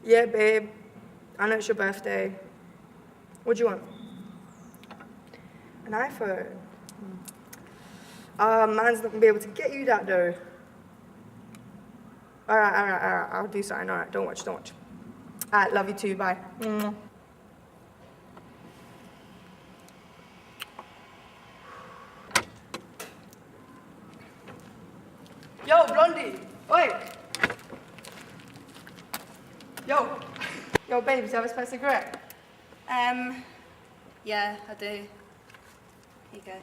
Yeah, babe. I know it's your birthday. What do you want? An iPhone. Man's not gonna be able to get you that though. Alright. I'll do something. Alright, don't watch. Alright, love you too. Bye. Yo, Blondie. Oi. Yo, babe, do you have a spare cigarette? Yeah, I do. Here you go.